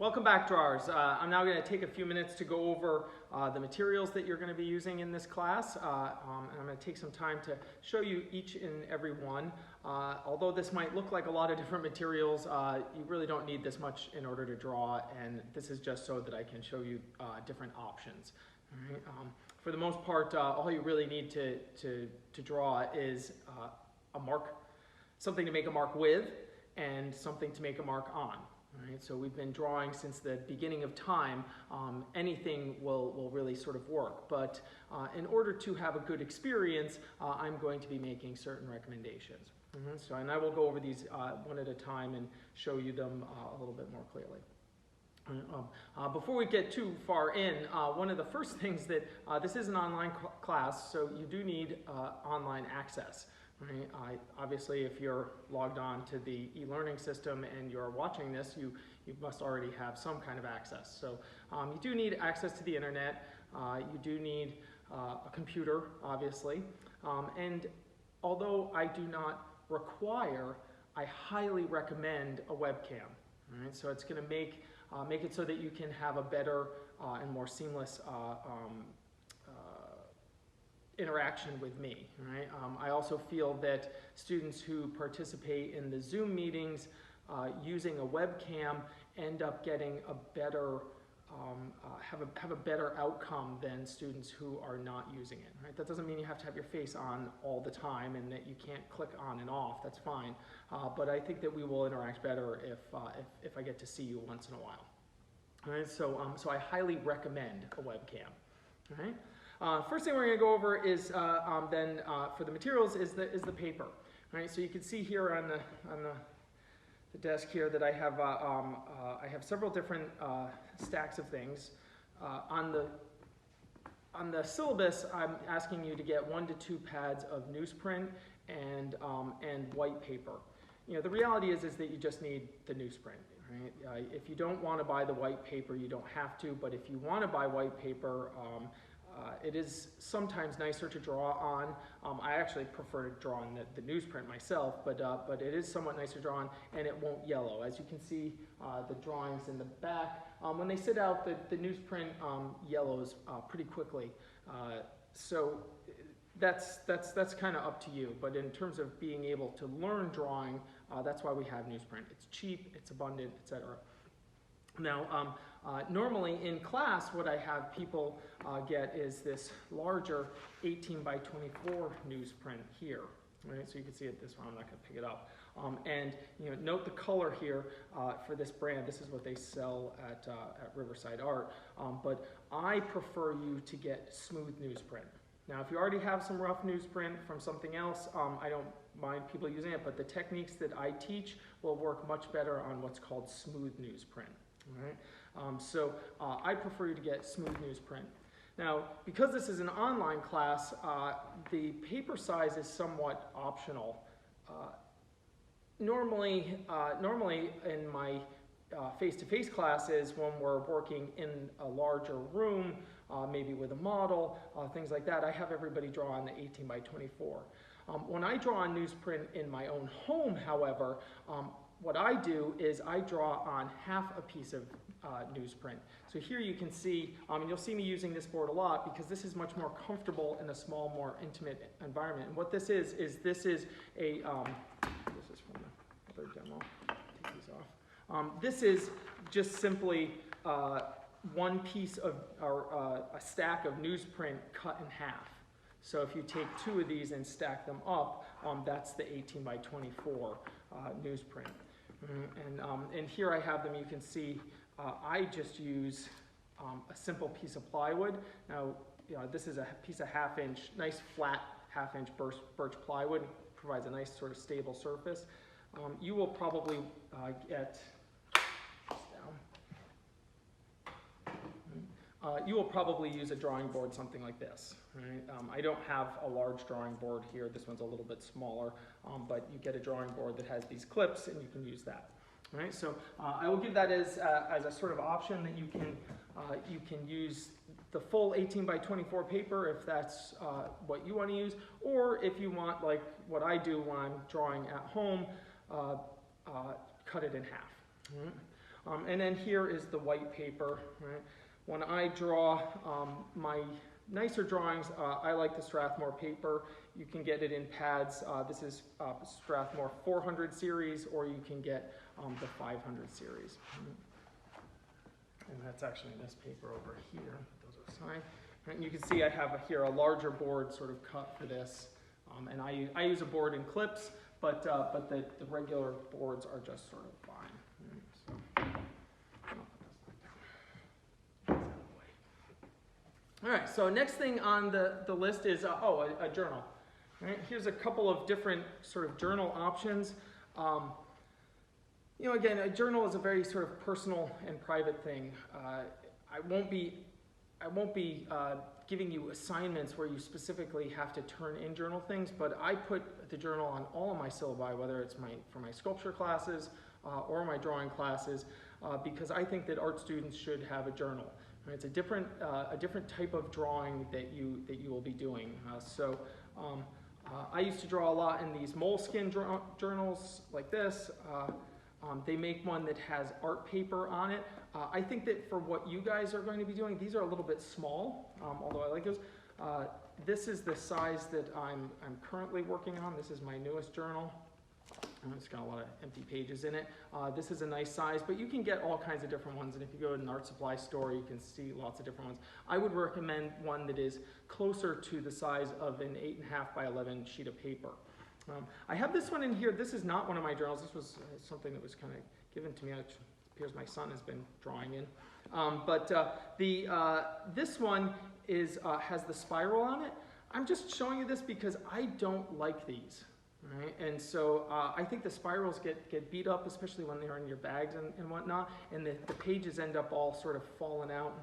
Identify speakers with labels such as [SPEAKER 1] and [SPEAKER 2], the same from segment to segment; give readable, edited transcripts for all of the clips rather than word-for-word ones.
[SPEAKER 1] Welcome back, drawers. I'm now going to take a few minutes to go over the materials that you're going to be using in this class. And I'm going to take some time to show you each and every one. Although this might look like a lot of different materials, you really don't need this much in order to draw, and this is just so that I can show you different options. All right? For the most part, all you really need to draw is a mark, something to make a mark with, and something to make a mark on. Right, so we've been drawing since the beginning of time. Anything will really sort of work, but in order to have a good experience, I'm going to be making certain recommendations. And I will go over these one at a time and show you them a little bit more clearly. Before we get too far in, one of the first things that this is an online class, so you do need online access. Right? Obviously, if you're logged on to the e-learning system and you're watching this, you must already have some kind of access. So you do need access to the internet. You do need a computer, obviously. And although I do not require, I highly recommend a webcam. Right? So it's going to make it so that you can have a better and more seamless interaction with me. Right? I also feel that students who participate in the Zoom meetings using a webcam end up getting a better, have a better outcome than students who are not using it. Right? That doesn't mean you have to have your face on all the time and that you can't click on and off. That's fine. But I think that we will interact better if I get to see you once in a while. All right? So I highly recommend a webcam. All right? First thing we're going to go over is for the materials is the paper. Right? So you can see here on the desk here that I have several different stacks of things. On the syllabus, I'm asking you to get 1 to 2 pads of newsprint and white paper. You know, the reality is that you just need the newsprint. Right? If you don't want to buy the white paper, you don't have to. But if you want to buy white paper, it is sometimes nicer to draw on. I actually prefer to draw on the newsprint myself, but it is somewhat nicer to draw on, and it won't yellow. As you can see, the drawings in the back, when they sit out, the newsprint yellows pretty quickly. So that's kind of up to you. But in terms of being able to learn drawing, that's why we have newsprint. It's cheap, it's abundant, etc. Now, normally in class, what I have people get is this larger 18 by 24 newsprint here. Right? So you can see it this one. I'm not going to pick it up. And note the color here for this brand. This is what they sell at Riverside Art. But I prefer you to get smooth newsprint. Now, if you already have some rough newsprint from something else, I don't mind people using it. But the techniques that I teach will work much better on what's called smooth newsprint. All right? So I prefer you to get smooth newsprint. Now, because this is an online class, the paper size is somewhat optional. Normally in my face-to-face classes, when we're working in a larger room, maybe with a model, things like that, I have everybody draw on the 18 by 24. When I draw on newsprint in my own home, however, what I do is I draw on half a piece of newsprint. So here you can see, and you'll see me using this board a lot because this is much more comfortable in a small, more intimate environment. And what this is a, this is from the other demo, take these off. This is just simply one piece of, or a stack of newsprint cut in half. So if you take 2 of these and stack them up, that's the 18 by 24 newsprint. And here I have them. You can see I just use a simple piece of plywood. Now, this is a piece of half-inch, nice flat half-inch birch plywood. It provides a nice sort of stable surface. You will probably you will probably use a drawing board, something like this. Right? I don't have a large drawing board here. This one's a little bit smaller, but you get a drawing board that has these clips, and you can use that. Right? So I will give that as a sort of option that you can use the full 18 by 24 paper if that's what you want to use, or if you want, like what I do when I'm drawing at home, cut it in half. Right? And then here is the white paper, right? When I draw my nicer drawings, I like the Strathmore paper. You can get it in pads. This is Strathmore 400 series, or you can get the 500 series. And that's actually this paper over here. Those are signed. And you can see I have here a larger board sort of cut for this. And I use a board in clips, but the regular boards are just sort of fine. All right, so next thing on the list is, a journal. Right, here's a couple of different sort of journal options. Again, a journal is a very sort of personal and private thing. I won't be giving you assignments where you specifically have to turn in journal things, but I put the journal on all of my syllabi, whether it's for my sculpture classes or my drawing classes, because I think that art students should have a journal. Right? It's a different type of drawing that you will be doing. I used to draw a lot in these moleskin journals like this. They make one that has art paper on it. I think that for what you guys are going to be doing, these are a little bit small, although I like those. This is the size that I'm currently working on. This is my newest journal. It's got a lot of empty pages in it. This is a nice size, but you can get all kinds of different ones. And if you go to an art supply store, you can see lots of different ones. I would recommend one that is closer to the size of an 8.5 by 11 sheet of paper. I have this one in here. This is not one of my journals. This was something that was kind of given to me. It appears my son has been drawing in. This one has the spiral on it. I'm just showing you this because I don't like these. Right? And so I think the spirals get beat up, especially when they're in your bags and whatnot, and the pages end up all sort of falling out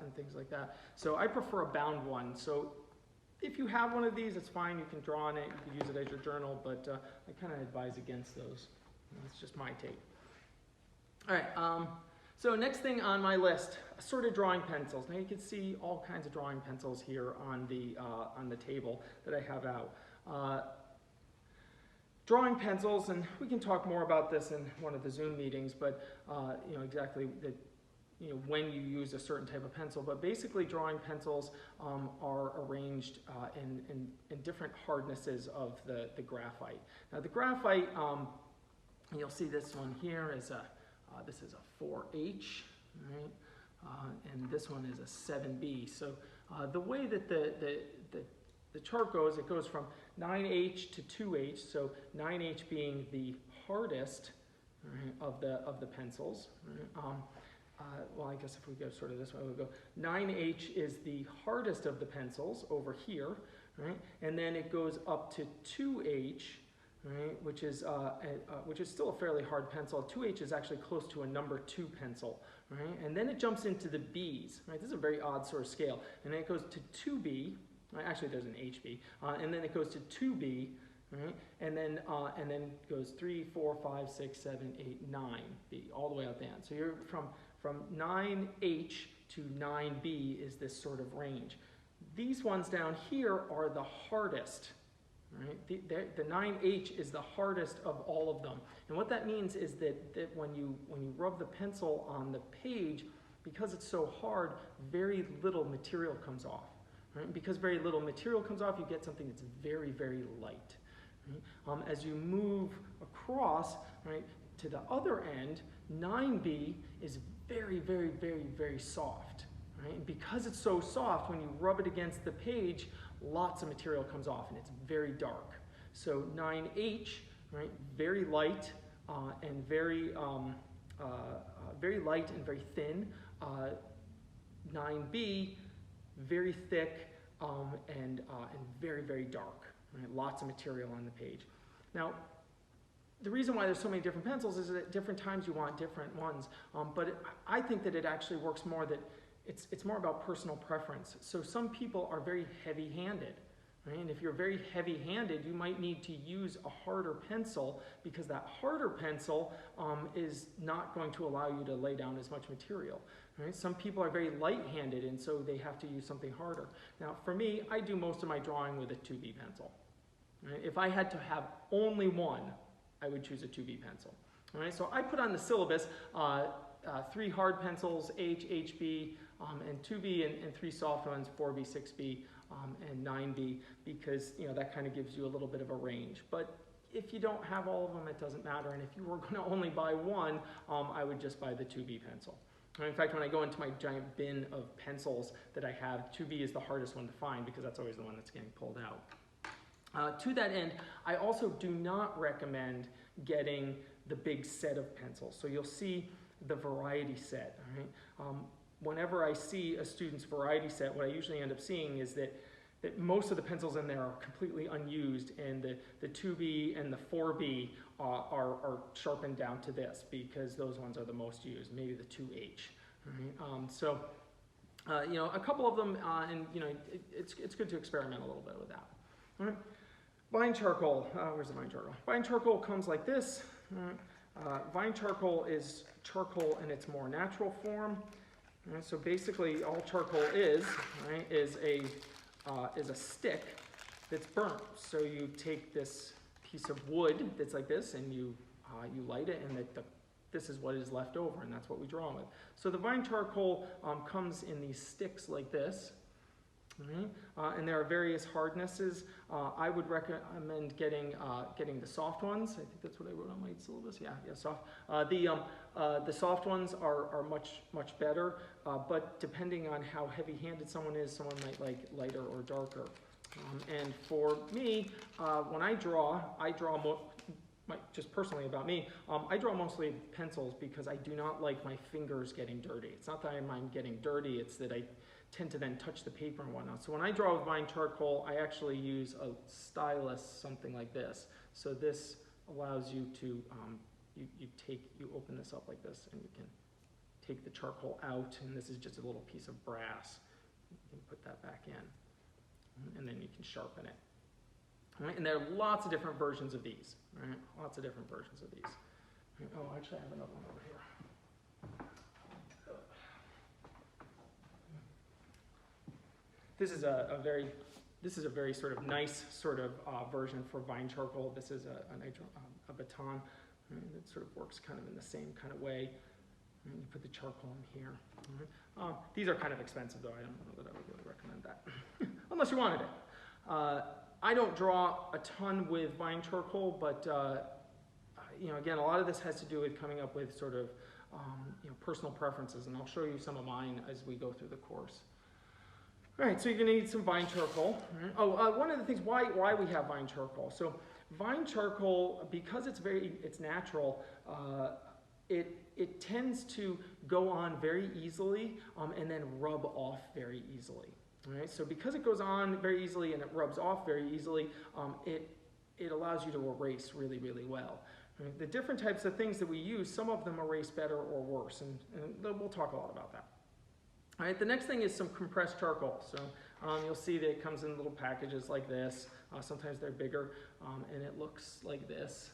[SPEAKER 1] and things like that. So I prefer a bound one. So if you have one of these, it's fine. You can draw on it. You can use it as your journal, but I kind of advise against those. That's just my take. All right. So next thing on my list, assorted drawing pencils. Now you can see all kinds of drawing pencils here on the table that I have out. Drawing pencils, and we can talk more about this in one of the Zoom meetings, but exactly when you use a certain type of pencil. But basically, drawing pencils are arranged in different hardnesses of the graphite. Now, the graphite, you'll see this one here is this is a 4H, right? And this one is a 7B. So the way that the chart goes, it goes from 9H to 2H, so 9H being the hardest, right, of the pencils. Right? Well, I guess if we go sort of this way, we'll go 9H is the hardest of the pencils over here, right? And then it goes up to 2H, right, which is still a fairly hard pencil. 2H is actually close to a number 2 pencil, right? And then it jumps into the Bs, right? This is a very odd sort of scale. And then it goes to 2B. Actually, there's an HB, and then it goes to 2B, right? And then goes 3, 4, 5, 6, 7, 8, 9B, all the way out the end. So you're from 9H to 9B is this sort of range. These ones down here are the hardest, right? The 9H is the hardest of all of them. And what that means is that when you rub the pencil on the page, because it's so hard, very little material comes off. Right? Because very little material comes off, you get something that's very, very light. Right? As you move across, right, to the other end, 9B is very, very, very, very soft. Right? And because it's so soft, when you rub it against the page, lots of material comes off, and it's very dark. So 9H, right, very light and very light and very thin. 9B, very thick and very, very dark. Right? Lots of material on the page. Now, the reason why there's so many different pencils is that at different times you want different ones. But I think that it actually works more that it's more about personal preference. So some people are very heavy-handed. Right? And if you're very heavy-handed, you might need to use a harder pencil because that harder pencil is not going to allow you to lay down as much material. Right? Some people are very light-handed, and so they have to use something harder. Now, for me, I do most of my drawing with a 2B pencil. Right? If I had to have only one, I would choose a 2B pencil. All right? So I put on the syllabus 3 hard pencils, H, HB, and 2B, and 3 soft ones, 4B, 6B, and 9B, because that kind of gives you a little bit of a range. But if you don't have all of them, it doesn't matter. And if you were going to only buy one, I would just buy the 2B pencil. And in fact, when I go into my giant bin of pencils that I have, 2B is the hardest one to find because that's always the one that's getting pulled out. To that end, I also do not recommend getting the big set of pencils. So you'll see the variety set. All right? Whenever I see a student's variety set, what I usually end up seeing is that most of the pencils in there are completely unused, and the 2B and the 4B are sharpened down to this because those ones are the most used, maybe the 2H. Right? A couple of them, and it's good to experiment a little bit with that. All right? Vine charcoal, where's the vine charcoal? Vine charcoal comes like this. Vine charcoal is charcoal in its more natural form. Right, so basically, all charcoal is, right, is a stick that's burnt. So you take this piece of wood that's like this, and you light it, and this is what is left over, and that's what we draw with. So the vine charcoal comes in these sticks like this. Right? And there are various hardnesses. I would recommend getting the soft ones. I think that's what I wrote on my syllabus. Yeah, soft. The soft ones are much better, but depending on how heavy-handed someone is, someone might like lighter or darker. And for me, when I draw just personally about me, I draw mostly pencils because I do not like my fingers getting dirty. It's not that I mind getting dirty, it's that I tend to then touch the paper and whatnot. So when I draw with vine charcoal, I actually use a stylus, something like this. So this allows you to, you open this up like this, and you can take the charcoal out, and this is just a little piece of brass. You can put that back in, and then you can sharpen it. Right? And there are lots of different versions of these, right? Lots of different versions of these. Oh, actually I have another one over here. This is a very sort of nice sort of version for vine charcoal. This is a baton. It sort of works kind of in the same kind of way. And you put the charcoal in here. These are kind of expensive, though. I don't know that I would really recommend that, unless you wanted it. I don't draw a ton with vine charcoal, but again, a lot of this has to do with coming up with sort of personal preferences, and I'll show you some of mine as we go through the course. All right, so you're going to need some vine charcoal. One of the things why we have vine charcoal. So vine charcoal, because it's natural, it tends to go on very easily and then rub off very easily. All right, so because it goes on very easily and it rubs off very easily, it allows you to erase really, really well. Right? The different types of things that we use, some of them erase better or worse, and we'll talk a lot about that. All right, the next thing is some compressed charcoal. So you'll see that it comes in little packages like this. Sometimes they're bigger, and it looks like this.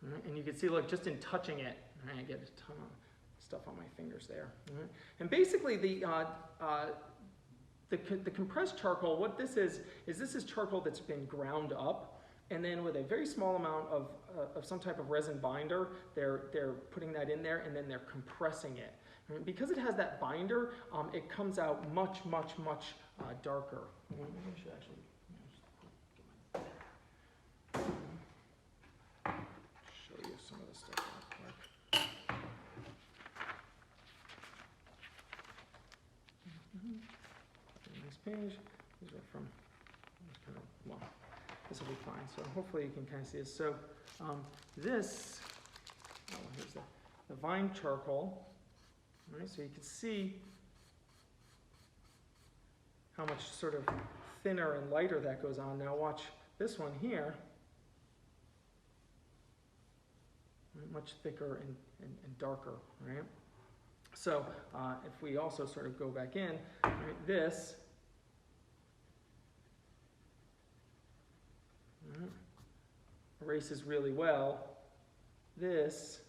[SPEAKER 1] Right? And you can see, look, just in touching it, right, I get a ton of stuff on my fingers there. Right? And basically, the compressed charcoal, what this is charcoal that's been ground up, and then with a very small amount of some type of resin binder, they're putting that in there, and then they're compressing it. Right? Because it has that binder, it comes out much darker. Maybe I should actually show you some of the stuff real quick. Next page. These are from this will be fine. So hopefully you can kind of see this. So here's the vine charcoal. All right, so you can see how much sort of thinner and lighter that goes on. Now watch this one here. Much thicker and darker, right? So if we also sort of go back in, right, this erases really well. This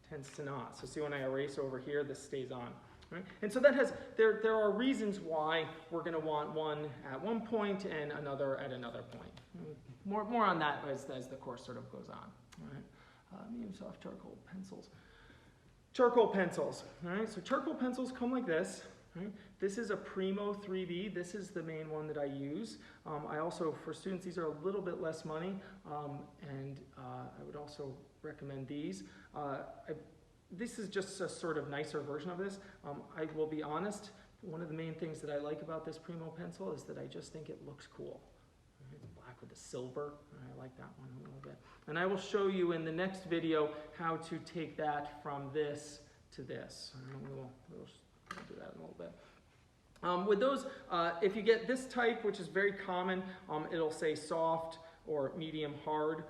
[SPEAKER 1] tends to not. So see, when I erase over here, this stays on. Right? And so that has, there are reasons why we're going to want one at one point and another at another point. More on that as the course sort of goes on. Right? Medium soft charcoal pencils. Charcoal pencils, all right? So charcoal pencils come like this, right? This is a Primo 3B. This is the main one that I use. I also, for students, these are a little bit less money, and I would also recommend these. This is just a sort of nicer version of this. I will be honest, one of the main things that I like about this Primo pencil is that I just think it looks cool. Black with the silver, I like that one a little bit. And I will show you in the next video how to take that from this to this. We'll do that in a little bit. With those, if you get this type, which is very common, it'll say soft or medium hard.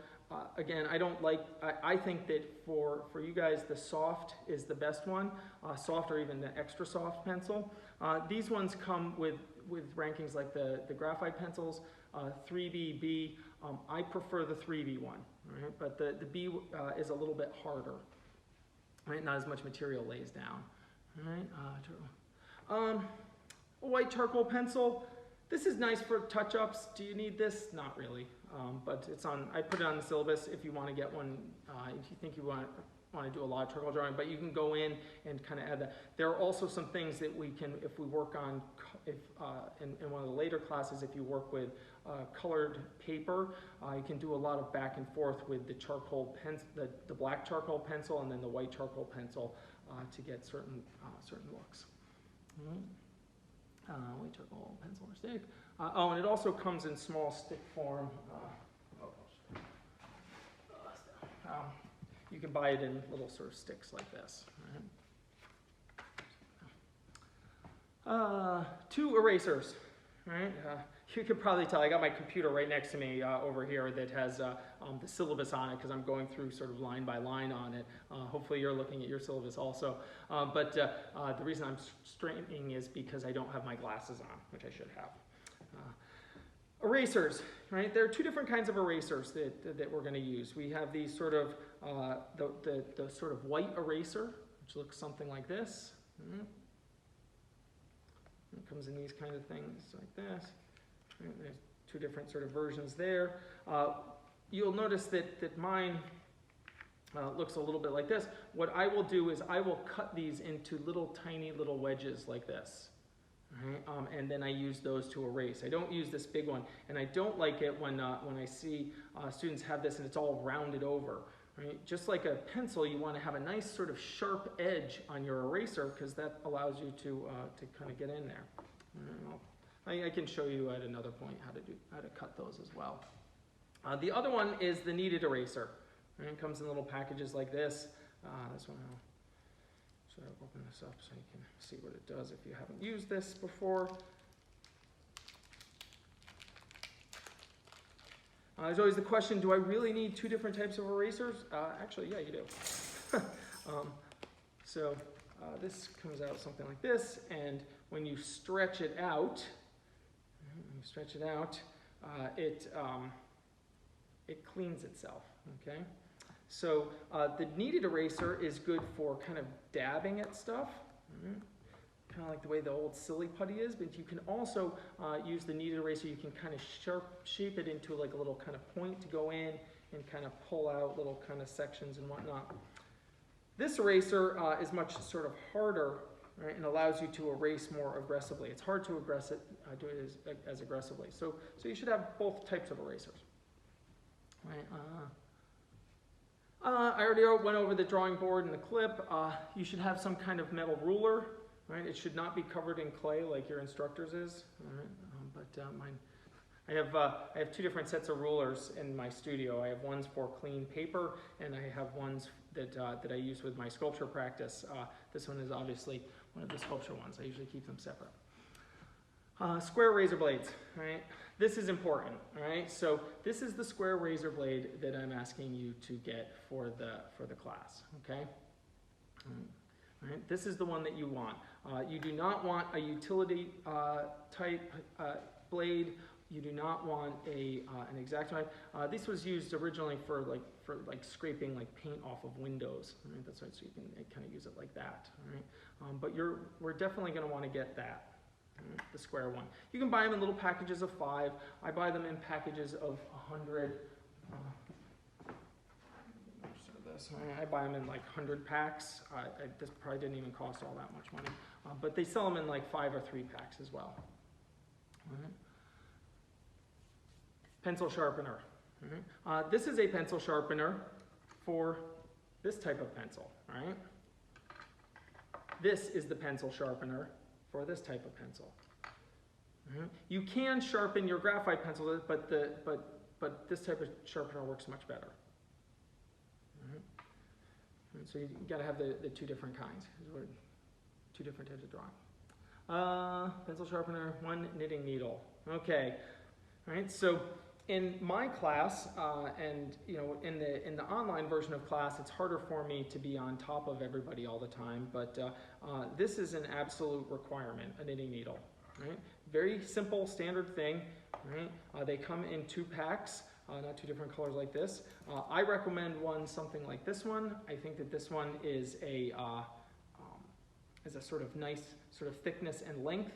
[SPEAKER 1] Again, I think that for you guys, the soft is the best one, soft or even the extra soft pencil. These ones come with rankings like the graphite pencils, 3B, B. I prefer the 3B one, right? But the B is a little bit harder, right? Not as much material lays down, right? A white charcoal pencil. This is nice for touch-ups. Do you need this? Not really, but it's on. I put it on the syllabus if you want to get one. If you think you want to do a lot of charcoal drawing, but you can go in and kind of add that. There are also some things that we can, if we work on, in one of the later classes, if you work with colored paper, you can do a lot of back and forth with the charcoal pencil, the black charcoal pencil, and then the white charcoal pencil to get certain looks. White charcoal pencil or stick. Oh, and it also comes in small stick form. You can buy it in little sort of sticks like this. Right? 2 erasers. Right? You could probably tell I got my computer right next to me over here that has the syllabus on it because I'm going through sort of line by line on it. Hopefully you're looking at your syllabus also. But the reason I'm straining is because I don't have my glasses on, which I should have. Erasers, right? There are 2 different kinds of erasers that we're going to use. We have these sort of, the sort of white eraser, which looks something like this. It comes in these kind of things like this. Right? There's 2 different sort of versions there. You'll notice that mine looks a little bit like this. What I will do is I will cut these into tiny little wedges like this. Right? And then I use those to erase. I don't use this big one, and I don't like it when I see students have this and it's all rounded over. Right? Just like a pencil, you want to have a nice sort of sharp edge on your eraser because that allows you to kind of get in there. I can show you at another point how to cut those as well. The other one is the kneaded eraser. Right? It comes in little packages like this. This one I'll open this up so you can see what it does if you haven't used this before. There's always the question, do I really need 2 different types of erasers? Actually, yeah, you do. This comes out something like this, and when you stretch it out, it cleans itself, okay? So the kneaded eraser is good for kind of dabbing at stuff, kind of like the way the old silly putty is, but you can also use the kneaded eraser. You can kind of shape it into like a little kind of point to go in and kind of pull out little kind of sections and whatnot. This eraser is much sort of harder, right, and allows you to erase more aggressively. It's hard to do it as aggressively. So you should have both types of erasers. Right? I already went over the drawing board and the clip. You should have some kind of metal ruler, right? It should not be covered in clay like your instructor's is. Right? Mine, I have 2 different sets of rulers in my studio. I have ones for clean paper, and I have ones that I use with my sculpture practice. This one is obviously one of the sculpture ones. I usually keep them separate. Square razor blades, right? This is important, right? So this is the square razor blade that I'm asking you to get for the class, okay? All right, this is the one that you want. You do not want a utility type blade. You do not want an exact type. This was used originally for scraping like paint off of windows. Right? That's right, so you can kind of use it like that. Right? But we're definitely going to want to get that. The square one. You can buy them in little packages of 5. I buy them in packages of 100. So this. I buy them in like 100 packs. This probably didn't even cost all that much money, but they sell them in like 5 or 3 packs as well. All right. Pencil sharpener. All right. This is a pencil sharpener for this type of pencil, right? This is the pencil sharpener for this type of pencil. Right. You can sharpen your graphite pencil, but this type of sharpener works much better. Right. So you got to have the 2 different kinds, 2 different types of drawing. Pencil sharpener, 1 knitting needle. Okay, all right. So in my class, and in the online version of class, it's harder for me to be on top of everybody all the time. But this is an absolute requirement: a knitting needle. Right? Very simple, standard thing. Right? They come in 2 packs, not 2 different colors like this. I recommend one something like this one. I think that this one is a sort of nice sort of thickness and length.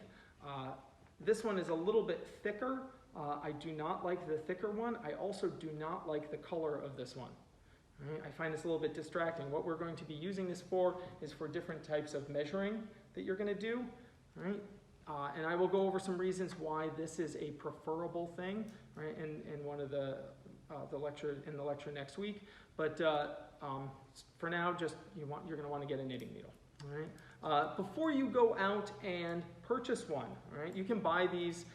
[SPEAKER 1] This one is a little bit thicker. I do not like the thicker one. I also do not like the color of this one. Right? I find this a little bit distracting. What we're going to be using this for is for different types of measuring that you're going to do. Right? And I will go over some reasons why this is a preferable thing, right, in one of the lecture next week. But for now, just you're going to want to get a knitting needle. All right. Before you go out and purchase one, right? You can buy these.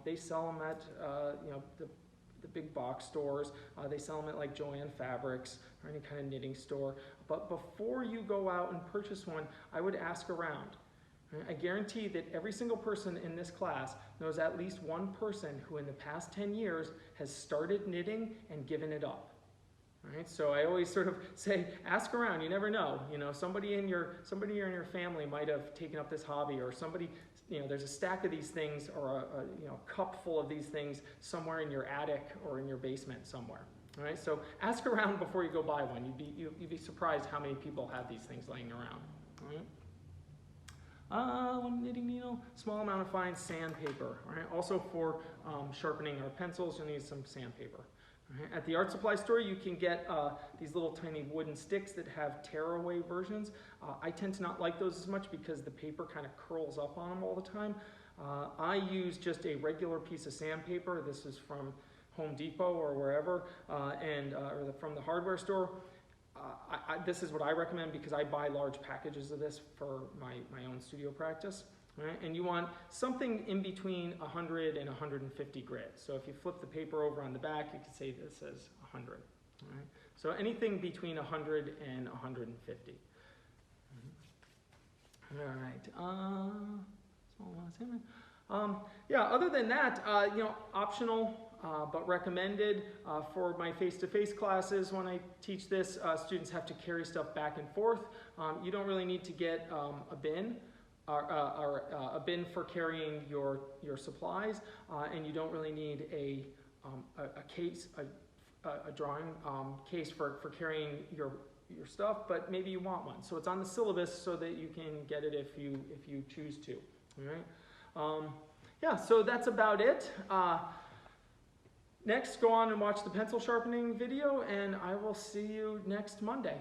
[SPEAKER 1] They sell them at the big box stores. They sell them at like Joann Fabrics or any kind of knitting store. But before you go out and purchase one, I would ask around. I guarantee that every single person in this class knows at least one person who in the past 10 years has started knitting and given it up. Right? So I always sort of say, ask around. You never know. Somebody in your family might have taken up this hobby, or somebody, there's a stack of these things, or a cup full of these things somewhere in your attic or in your basement somewhere. All right? So ask around before you go buy one. You'd be surprised how many people have these things laying around. All right? 1 knitting needle, small amount of fine sandpaper. Right? Also for sharpening our pencils, you'll need some sandpaper. Right? At the art supply store, you can get these little tiny wooden sticks that have tearaway versions. I tend to not like those as much because the paper kind of curls up on them all the time. I use just a regular piece of sandpaper. This is from Home Depot or wherever, or from the hardware store. This is what I recommend because I buy large packages of this for my own studio practice. Right? And you want something in between 100 and 150 grit. So if you flip the paper over on the back, you can say this says 100. Right? So anything between 100 and 150. All right. Yeah, other than that, optional. But recommended for my face-to-face classes. When I teach this, students have to carry stuff back and forth. You don't really need to get a bin or a bin for carrying your supplies, and you don't really need a case, a drawing case for carrying your stuff. But maybe you want one, so it's on the syllabus so that you can get it if you choose to. All right. Yeah. So that's about it. Next, go on and watch the pencil sharpening video, and I will see you next Monday.